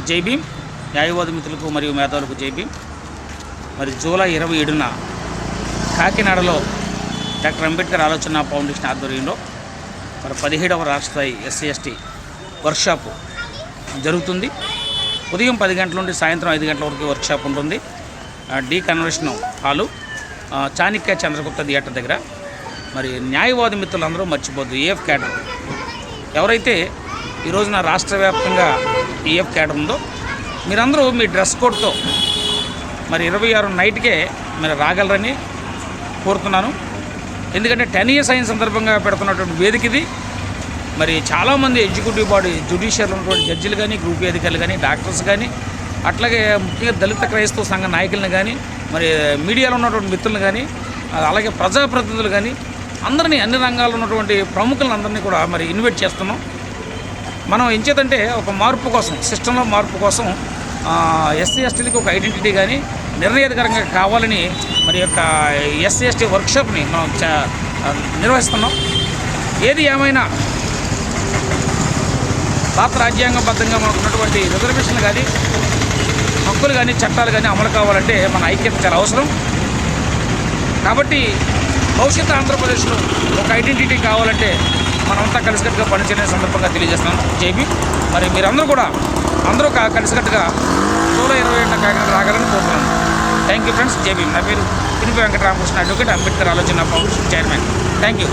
జై భీమ్. న్యాయవాద మిత్రులకు మరియు మేధావులకు జై భీమ్. మరి జూలై 27న కాకినాడలో డాక్టర్ అంబేద్కర్ ఆలోచన ఫౌండేషన్ ఆధ్వర్యంలో మరి 17వ రాష్ట్ర స్థాయి ఎస్సీ ఎస్టీ వర్క్షాప్ జరుగుతుంది. ఉదయం 10 గంటల నుండి సాయంత్రం 5 గంటల వరకు వర్క్షాప్ ఉంటుంది. D convention hall, Chanakya Chandragupta theatre దగ్గర. మరి న్యాయవాద మిత్రులందరూ మర్చిపోద్దు, ఏఎఫ్ క్యాడర్ ఎవరైతే ఈ రోజున రాష్ట్ర వ్యాప్తంగా ఏఎఫ్ క్యాడర్ ఉందో మీరందరూ మీ డ్రెస్ కోడ్తో మరి 26 నైట్కే మీరు రాగలరని కోరుతున్నాను. ఎందుకంటే 10 ఇయర్స్ అయిన సందర్భంగా పెడుతున్నటువంటి వేదిక ఇది. మరి చాలామంది ఎగ్జిక్యూటివ్ బాడీ జ్యుడిషియల్ ఉన్నటువంటి జడ్జిలు కానీ, గ్రూప్ ఏ అధికారులు కానీ, డాక్టర్స్ కానీ, అట్లాగే ముఖ్యంగా దళిత క్రైస్తవ సంఘ నాయకులను కానీ, మరి మీడియాలో ఉన్నటువంటి మిత్రులను కానీ, అలాగే ప్రజాప్రతినిధులు కానీ, అందరినీ అన్ని రంగాల్లో ఉన్నటువంటి ప్రముఖులందరినీ కూడా మరి ఇన్వైట్ చేస్తున్నాం. మనం ఎంచేతంటే ఒక మార్పు కోసం, సిస్టంలో మార్పు కోసం ఎస్సీ ఎస్టీలకి ఒక ఐడెంటిటీ కానీ నిర్ణయాధికారంగా కావాలని మరి యొక్క ఎస్సీ ఎస్టీ వర్క్షాప్ని మనం నిర్వహిస్తున్నాం. ఏది ఏమైనా భారత రాజ్యాంగబద్ధంగా మనకు ఉన్నటువంటి రిజర్వేషన్లు కానీ, హక్కులు కానీ, చట్టాలు కానీ అమలు కావాలంటే మన ఐక్యత చాలా అవసరం. కాబట్టి భవిష్యత్తు ఆంధ్రప్రదేశ్లో ఒక ఐడెంటిటీ కావాలంటే మనమంతా కలిసికట్టుగా పనిచేయడం సందర్భంగా తెలియజేస్తున్నాను. జేబీ. మరి మీరందరూ కూడా కలిసికట్టుగా జూలై 27న కాకినాడ రాగలని కోరుతున్నాను. Thank you friends. జేబీ. నా పేరు పినిపి వెంకటరామకృష్ణ, అడ్వకేట్, అంబేద్కర్ ఆలోచన ఫౌండేషన్ చైర్మన్. Thank you.